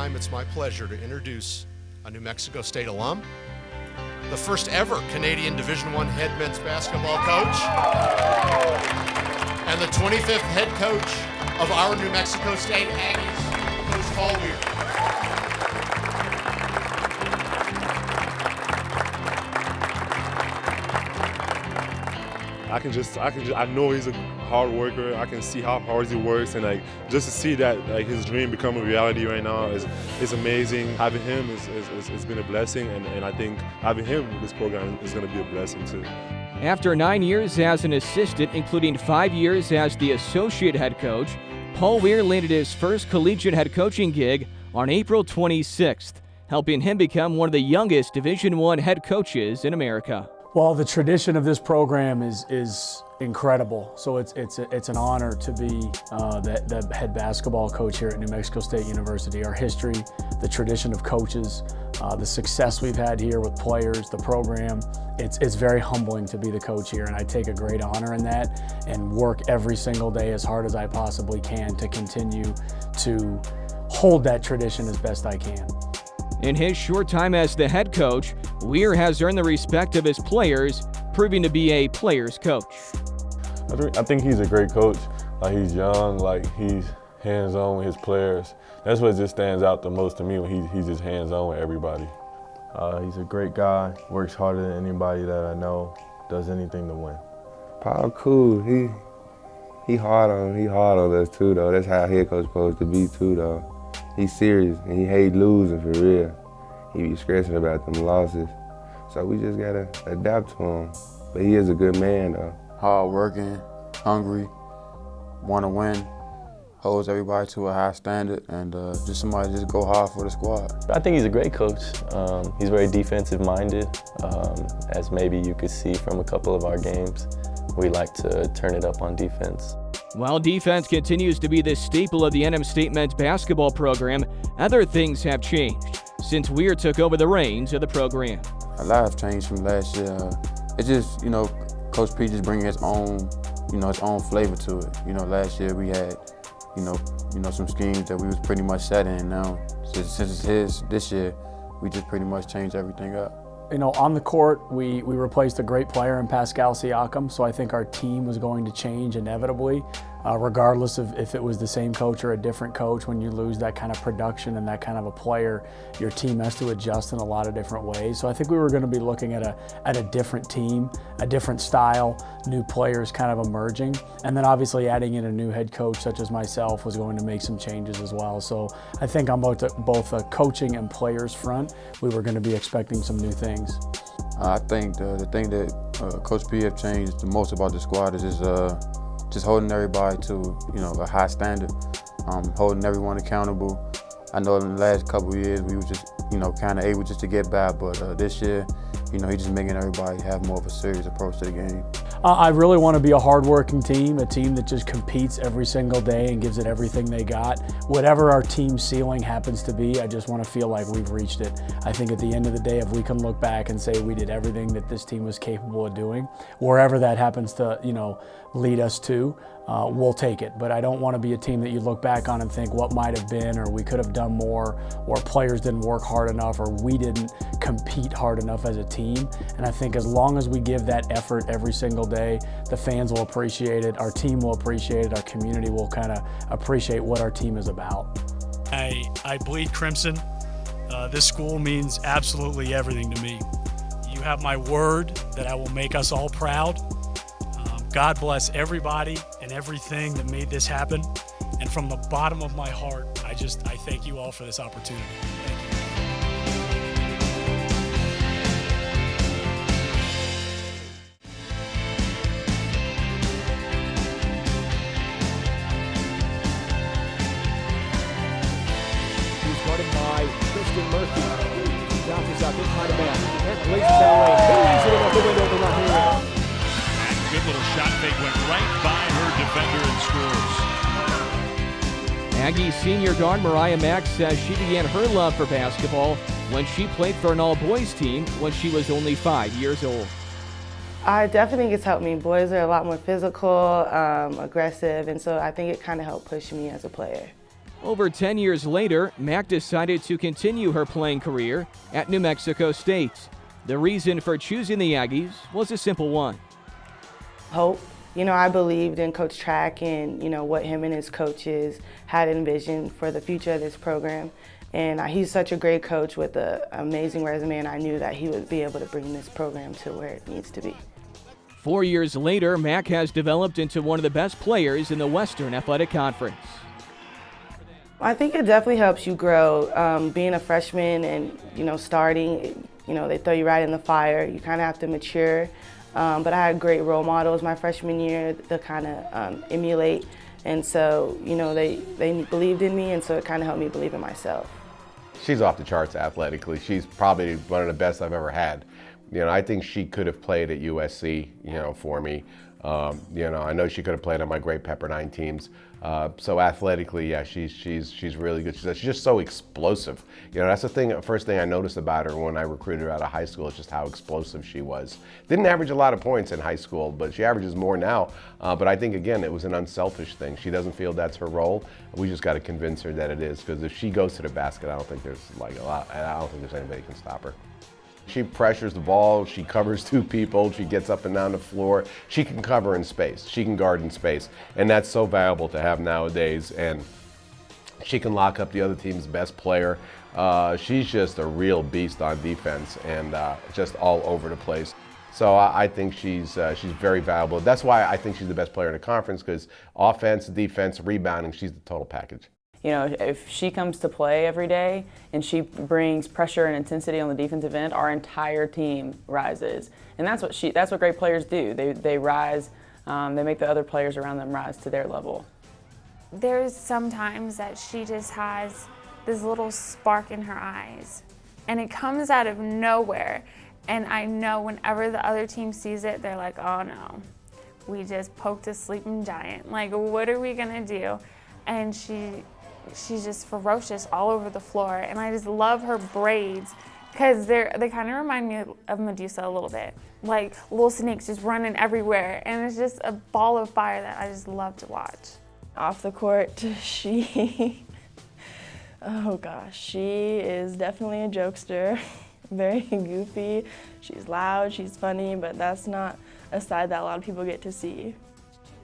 time, it's my pleasure to introduce a New Mexico State alum, the first ever Canadian Division I head men's basketball coach, and the 25th head coach of our New Mexico State Aggies, Coach Paul Weir. I know he's a hard worker. I can see how hard he works, and just to see that his dream become a reality right now is amazing. Having him is been a blessing, and I think having him with this program is going to be a blessing too. After 9 years as an assistant, including 5 years as the associate head coach, Paul Weir landed his first collegiate head coaching gig on April 26th, helping him become one of the youngest Division I head coaches in America. Well, the tradition of this program is incredible. So it's an honor to be the head basketball coach here at New Mexico State University. Our history, the tradition of coaches, the success we've had here with players, the program, it's very humbling to be the coach here, and I take a great honor in that and work every single day as hard as I possibly can to continue to hold that tradition as best I can. In his short time as the head coach, Weir has earned the respect of his players, proving to be a player's coach. I think he's a great coach. He's young, he's hands-on with his players. That's what just stands out the most to me, when he's just hands-on with everybody. He's a great guy, works harder than anybody that I know, does anything to win. Paul cool. He hard on us too though. That's how a head coach supposed to be too though. He's serious and he hate losing for real. He be stressing about them losses. So we just gotta adapt to him. But he is a good man though. Hard working, hungry, wanna win, holds everybody to a high standard, and just somebody just go hard for the squad. I think he's a great coach. He's very defensive minded, as maybe you could see from a couple of our games. We like to turn it up on defense. While defense continues to be the staple of the NM State men's basketball program, other things have changed since Weir took over the reins of the program. A lot has changed from last year. It's just, Coach P just bringing his own, his own flavor to it. Last year we had, some schemes that we was pretty much set in. Now, since it's his this year, we just pretty much changed everything up. On the court, we replaced a great player in Pascal Siakam, so I think our team was going to change inevitably, regardless of if it was the same coach or a different coach. When you lose that kind of production and that kind of a player, your team has to adjust in a lot of different ways. So I think we were going to be looking at a different team, a different style, new players kind of emerging, and then obviously adding in a new head coach such as myself was going to make some changes as well. So I think on both a coaching and players front, we were going to be expecting some new things. I think the thing that Coach P have changed the most about the squad is just holding everybody to a high standard, holding everyone accountable. I know in the last couple of years we were just kind of able just to get by, but this year he's just making everybody have more of a serious approach to the game. I really want to be a hardworking team, a team that just competes every single day and gives it everything they got. Whatever our team ceiling happens to be, I just want to feel like we've reached it. I think at the end of the day, if we can look back and say we did everything that this team was capable of doing, wherever that happens to, lead us to, we'll take it. But I don't want to be a team that you look back on and think what might have been, or we could have done more, or players didn't work hard enough, or we didn't compete hard enough as a team. And I think as long as we give that effort every single day, the fans will appreciate it, our team will appreciate it, our community will kind of appreciate what our team is about. I bleed crimson. This school means absolutely everything to me. You have my word that I will make us all proud. God bless everybody and everything that made this happen. And from the bottom of my heart, I thank you all for this opportunity. Thank you. Guarded by Kristen Murphy. Bounces out this time of Mack. Mack places that away. He leaves it up the window to right here. Good little shot fake went right by her defender and scores. Aggie senior guard Mariah Mack says she began her love for basketball when she played for an all-boys team when she was only 5 years old. I definitely think it's helped me. Boys are a lot more physical, aggressive, and so I think it kind of helped push me as a player. Over 10 years later, Mack decided to continue her playing career at New Mexico State. The reason for choosing the Aggies was a simple one. Hope. I believed in Coach Track and, what him and his coaches had envisioned for the future of this program. And he's such a great coach with an amazing resume, and I knew that he would be able to bring this program to where it needs to be. 4 years later, Mack has developed into one of the best players in the Western Athletic Conference. I think it definitely helps you grow. Being a freshman and, starting, they throw you right in the fire. You kind of have to mature. But I had great role models my freshman year to kind of emulate. And so, they believed in me, and so it kind of helped me believe in myself. She's off the charts athletically. She's probably one of the best I've ever had. I think she could have played at USC, for me. I know she could have played on my Great Pepperdine teams. So athletically, yeah, she's really good. She's just so explosive. That's the first thing I noticed about her when I recruited her out of high school, is just how explosive she was. Didn't average a lot of points in high school, but she averages more now. But I think, again, it was an unselfish thing. She doesn't feel that's her role. We just got to convince her that it is, because if she goes to the basket, I don't think there's anybody can stop her. She pressures the ball, she covers two people, she gets up and down the floor. She can cover in space, she can guard in space, and that's so valuable to have nowadays. And she can lock up the other team's best player. She's just a real beast on defense, and just all over the place. So I think she's very valuable. That's why I think she's the best player in the conference, because offense, defense, rebounding, she's the total package. If she comes to play every day and she brings pressure and intensity on the defensive end, our entire team rises. And that's what great players do. They rise, they make the other players around them rise to their level. There's sometimes that she just has this little spark in her eyes, and it comes out of nowhere. And I know whenever the other team sees it, they're like, oh no, we just poked a sleeping giant. Like, what are we gonna do? And she's just ferocious all over the floor, and I just love her braids, because they kind of remind me of Medusa a little bit, like little snakes just running everywhere, and it's just a ball of fire that I just love to watch. Off the court, she is definitely a jokester, very goofy. She's loud, she's funny, but that's not a side that a lot of people get to see.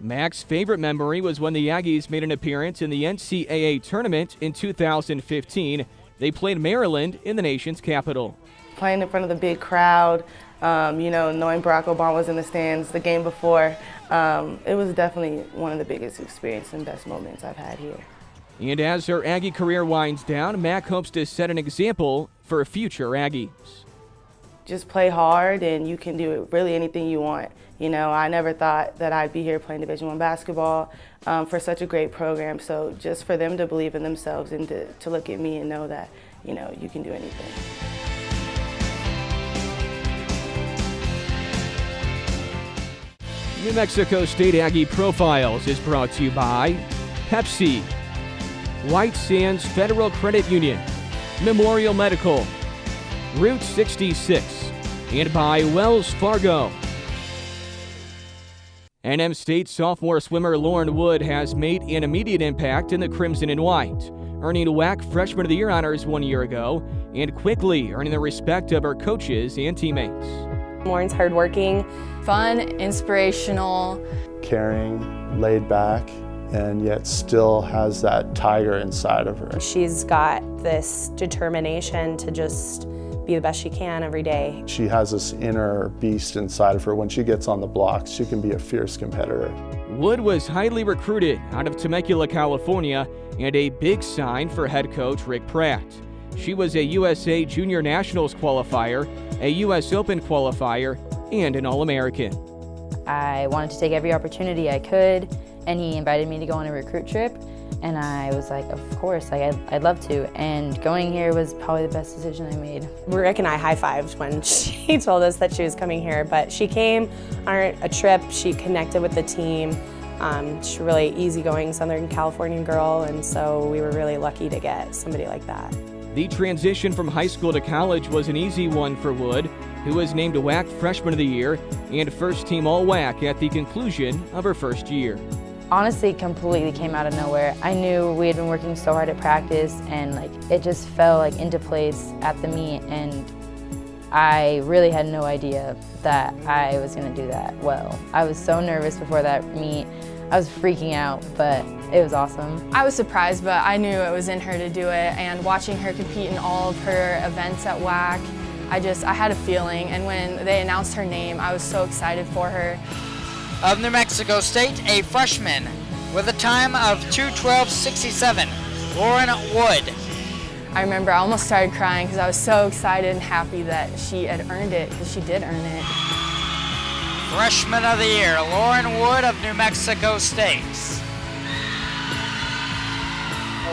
Mack's favorite memory was when the Aggies made an appearance in the NCAA tournament in 2015. They played Maryland in the nation's capital. Playing in front of the big crowd, knowing Barack Obama was in the stands the game before, it was definitely one of the biggest experiences and best moments I've had here. And as her Aggie career winds down, Mack hopes to set an example for future Aggies. Just play hard, and you can do really anything you want. I never thought that I'd be here playing Division I basketball for such a great program. So just for them to believe in themselves and to look at me and know that, you can do anything. New Mexico State Aggie Profiles is brought to you by Pepsi, White Sands Federal Credit Union, Memorial Medical, Route 66, and by Wells Fargo. NM State sophomore swimmer Lauren Wood has made an immediate impact in the Crimson and White, earning WAC Freshman of the Year honors 1 year ago and quickly earning the respect of her coaches and teammates. Lauren's hardworking, fun, inspirational, caring, laid back, and yet still has that tiger inside of her. She's got this determination to just be the best she can every day. She has this inner beast inside of her. When she gets on the blocks, she can be a fierce competitor. Wood was highly recruited out of Temecula, California, and a big sign for head coach Rick Pratt. She was a USA Junior Nationals qualifier, a US Open qualifier, and an All-American. I wanted to take every opportunity I could, and he invited me to go on a recruit trip. And I was like, of course, I'd love to. And going here was probably the best decision I made. Rick and I high-fived when she told us that she was coming here, but she came on a trip, she connected with the team. She's a really easygoing Southern Californian girl, and so we were really lucky to get somebody like that. The transition from high school to college was an easy one for Wood, who was named WAC Freshman of the Year and first team All-WAC at the conclusion of her first year. honestly completely came out of nowhere. I knew we had been working so hard at practice, and like it just fell like into place at the meet, and I really had no idea that I was going to do that well. I was so nervous before that meet. I was freaking out, but it was awesome. I was surprised, but I knew it was in her to do it, and watching her compete in all of her events at WAC, I had a feeling, and when they announced her name, I was so excited for her. Of New Mexico State, a freshman with a time of 2:12.67, Lauren Wood. I remember I almost started crying because I was so excited and happy that she had earned it, because she did earn it. Freshman of the Year, Lauren Wood of New Mexico State.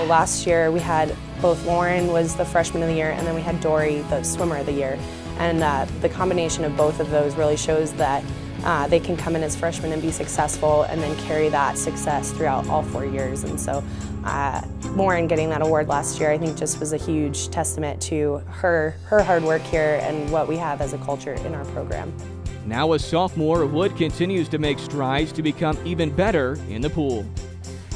Last year we had both Lauren was the Freshman of the Year, and then we had Dory, the Swimmer of the Year. And the combination of both of those really shows that they can come in as freshmen and be successful and then carry that success throughout all 4 years. And so Lauren getting that award last year, I think just was a huge testament to her hard work here and what we have as a culture in our program. Now a sophomore, Wood continues to make strides to become even better in the pool.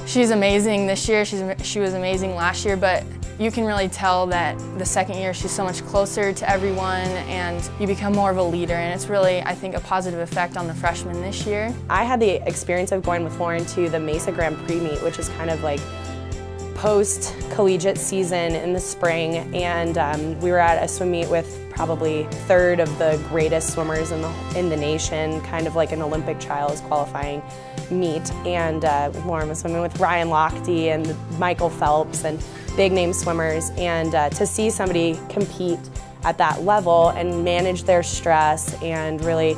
She's amazing this year, she was amazing last year, but you can really tell that the second year she's so much closer to everyone and you become more of a leader, and it's really, I think, a positive effect on the freshmen this year. I had the experience of going with Lauren to the Mesa Grand Prix meet, which is kind of like post-collegiate season in the spring, and we were at a swim meet with probably third of the greatest swimmers in the nation, kind of like an Olympic trials qualifying meet, and Lauren was swimming with Ryan Lochte and Michael Phelps and big name swimmers, and to see somebody compete at that level and manage their stress and really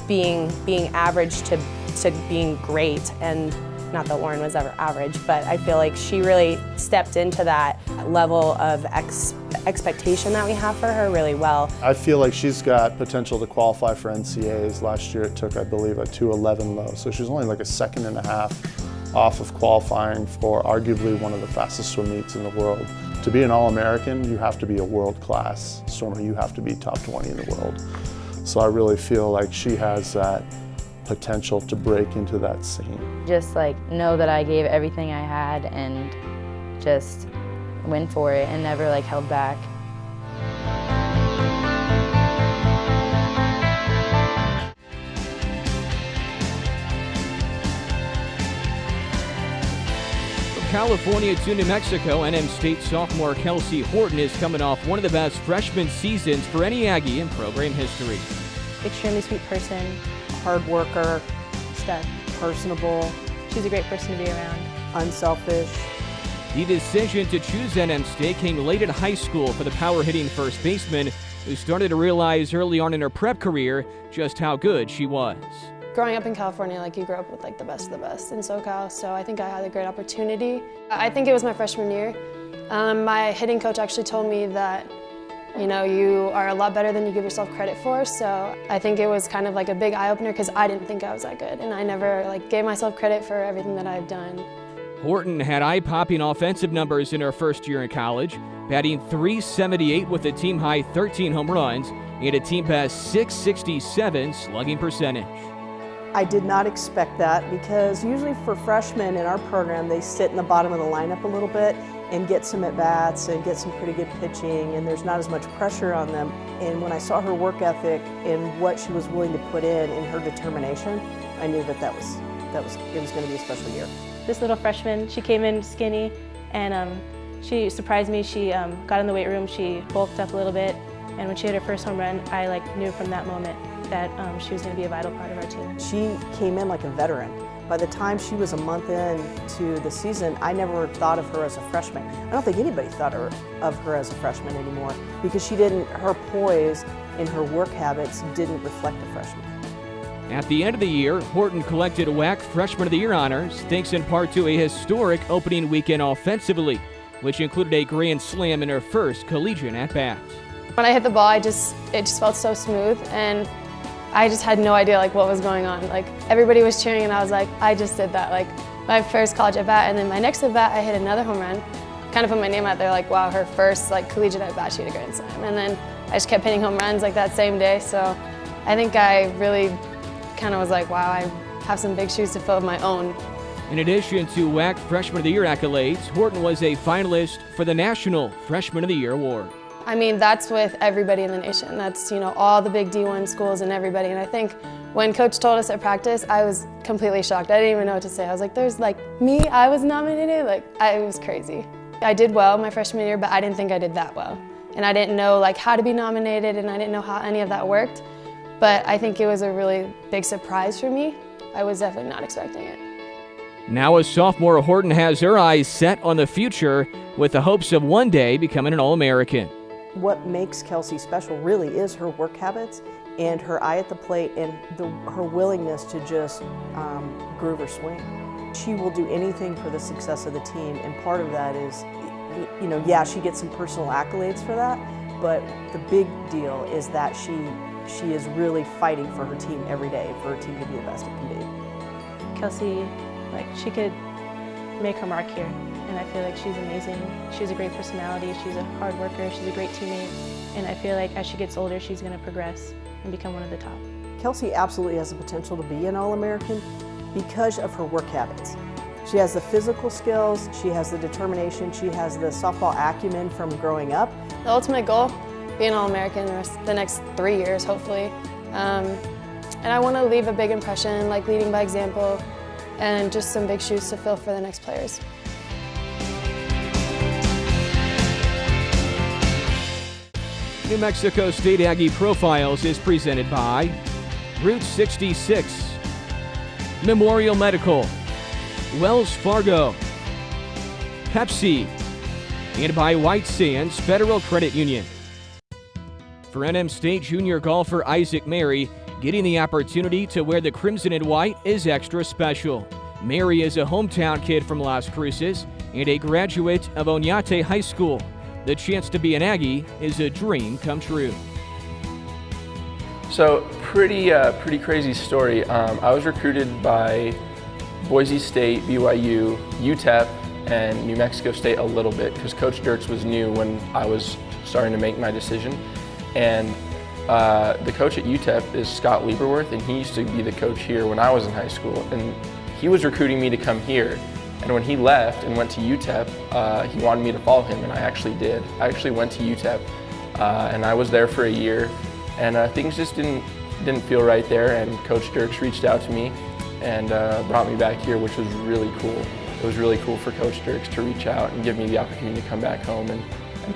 being average to being great, and not that Lauren was ever average, but I feel like she really stepped into that level of expectation that we have for her really well. I feel like she's got potential to qualify for NCAAs. Last year it took, I believe, a 2:11 low, so she's only like a second and a half off of qualifying for arguably one of the fastest swim meets in the world. To be an All-American, you have to be a world-class swimmer. You have to be top 20 in the world. So I really feel like she has that potential to break into that scene. Just like know that I gave everything I had and just went for it and never like held back. From California to New Mexico, NM State sophomore Kelsey Horton is coming off one of the best freshman seasons for any Aggie in program history. Extremely sweet person, hard worker, just personable. She's a great person to be around. Unselfish. The decision to choose NM State came late in high school for the power-hitting first baseman who started to realize early on in her prep career just how good she was. Growing up in California, like you grew up with like the best of the best in SoCal, so I think I had a great opportunity. I think it was my freshman year. My hitting coach actually told me that, you know, you are a lot better than you give yourself credit for, so I think it was kind of like a big eye-opener because I didn't think I was that good, and I never like gave myself credit for everything that I've done. Horton had eye-popping offensive numbers in her first year in college, batting .378 with a team-high 13 home runs and a team-best .667 slugging percentage. I did not expect that because usually for freshmen in our program, they sit in the bottom of the lineup a little bit and get some at-bats and get some pretty good pitching, and there's not as much pressure on them. And when I saw her work ethic and what she was willing to put in her determination, I knew that it was going to be a special year. This little freshman, she came in skinny, and she surprised me. She got in the weight room, she bulked up a little bit, and when she hit her first home run, I knew from that moment that she was going to be a vital part of our team. She came in like a veteran. By the time she was a month into the season, I never thought of her as a freshman. I don't think anybody thought of her as a freshman anymore because her poise and her work habits didn't reflect a freshman. At the end of the year, Horton collected WAC Freshman of the Year honors, thanks in part to a historic opening weekend offensively, which included a grand slam in her first collegiate at-bat. When I hit the ball, it just felt so smooth, and I just had no idea what was going on. Everybody was cheering, and I was like, I just did that. My first college at-bat, and then my next at-bat, I hit another home run. Kind of put my name out there, wow, her first collegiate at-bat, she hit a grand slam. And then I just kept hitting home runs that same day. So I think I really kind of was wow, I have some big shoes to fill of my own In addition to WAC Freshman of the Year accolades, Horton was a finalist for the National Freshman of the Year award. I mean, that's with everybody in the nation. That's, you know, all the big D1 schools and everybody. And I think when Coach told us at practice, I was completely shocked. I didn't even know what to say. I was like, there's like me, I was nominated. It was crazy. I did well my freshman year, but I didn't think I did that well. And I didn't know like how to be nominated, and I didn't know how any of that worked. But I think it was a really big surprise for me. I was definitely not expecting it. Now a sophomore, Horton has her eyes set on the future with the hopes of one day becoming an All-American. What makes Kelsey special really is her work habits and her eye at the plate and her willingness to just groove her swing. She will do anything for the success of the team, and part of that is, you know, yeah, she gets some personal accolades for that, but the big deal is that she is really fighting for her team every day, for her team to be the best it can be. Kelsey, she could make her mark here, and I feel like she's amazing. She has a great personality, she's a hard worker, she's a great teammate, and I feel like as she gets older, she's going to progress and become one of the top. Kelsey absolutely has the potential to be an All-American because of her work habits. She has the physical skills, she has the determination, she has the softball acumen from growing up. The ultimate goal, be an All-American the next 3 years, hopefully. And I want to leave a big impression, like leading by example, and just some big shoes to fill for the next players. New Mexico State Aggie Profiles is presented by Route 66, Memorial Medical, Wells Fargo, Pepsi, and by White Sands Federal Credit Union. For NM State junior golfer Isaac Mary, getting the opportunity to wear the crimson and white is extra special. Mary is a hometown kid from Las Cruces and a graduate of Oñate High School. The chance to be an Aggie is a dream come true. So pretty crazy story. I was recruited by Boise State, BYU, UTEP, and New Mexico State a little bit because Coach Dirks was new when I was starting to make my decision. And the coach at UTEP is Scott Lieberworth, and he used to be the coach here when I was in high school. And he was recruiting me to come here. And when he left and went to UTEP, he wanted me to follow him, and I actually did. I actually went to UTEP, and I was there for a year. And things just didn't feel right there, and Coach Dirks reached out to me and brought me back here, which was really cool. It was really cool for Coach Dirks to reach out and give me the opportunity to come back home and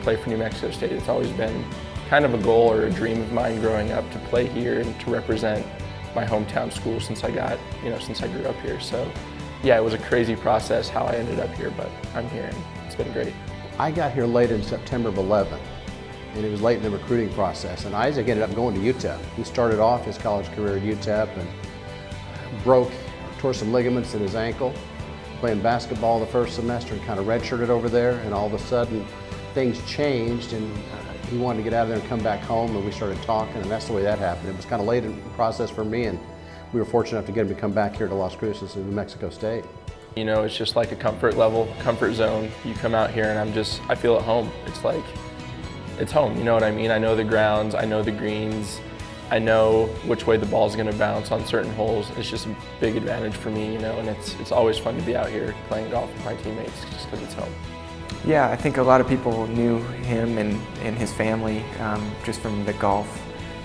play for New Mexico State. It's always been kind of a goal or a dream of mine growing up to play here and to represent my hometown school since I grew up here. So yeah, it was a crazy process how I ended up here, but I'm here and it's been great. I got here late in September of 11, and it was late in the recruiting process, and Isaac ended up going to UTEP. He started off his college career at UTEP and tore some ligaments in his ankle, playing basketball the first semester and kind of redshirted over there, and all of a sudden things changed and he wanted to get out of there and come back home, and we started talking, and that's the way that happened. It was kind of late in the process for me, and we were fortunate enough to get him to come back here to Las Cruces in New Mexico State. You know, it's just like a comfort level, comfort zone. You come out here and I feel at home. It's like, it's home, you know what I mean? I know the grounds, I know the greens, I know which way the ball's gonna bounce on certain holes. It's just a big advantage for me, you know, and it's always fun to be out here playing golf with my teammates just because it's home. Yeah, I think a lot of people knew him and his family just from the golf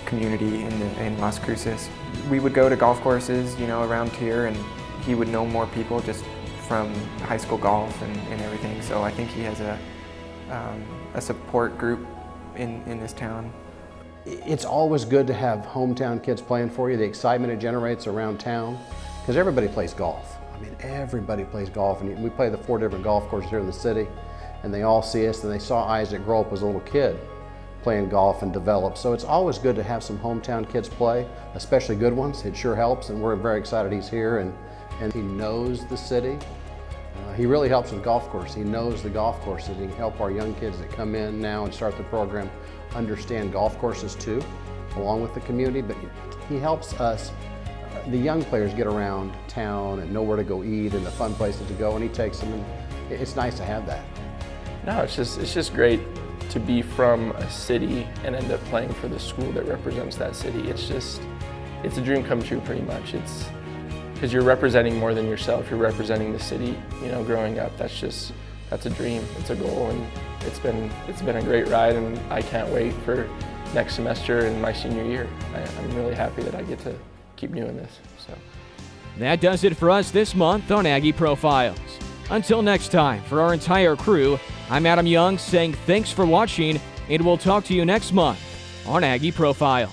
community in Las Cruces. We would go to golf courses, you know, around here, and he would know more people just from high school golf and everything. So I think he has a support group in this town. It's always good to have hometown kids playing for you, the excitement it generates around town, because everybody plays golf. I mean, everybody plays golf, and we play the 4 different golf courses here in the city, and they all see us, and they saw Isaac grow up as a little kid playing golf and develop. So it's always good to have some hometown kids play, especially good ones. It sure helps, and we're very excited he's here, and he knows the city. He really helps with golf course. He knows the golf courses. He can help our young kids that come in now and start the program understand golf courses too, along with the community, but he helps us, the young players, get around town and know where to go eat and the fun places to go, and he takes them, and it's nice to have that. No, it's just great to be from a city and end up playing for the school that represents that city. It's a dream come true pretty much. because you're representing more than yourself. You're representing the city. You know, growing up, that's a dream. It's a goal, and it's been a great ride, and I can't wait for next semester and my senior year. I'm really happy that I get to keep doing this. So That does it for us this month on Aggie Profiles. Until next time, for our entire crew, I'm Adam Young saying thanks for watching, and we'll talk to you next month on Aggie Profiles.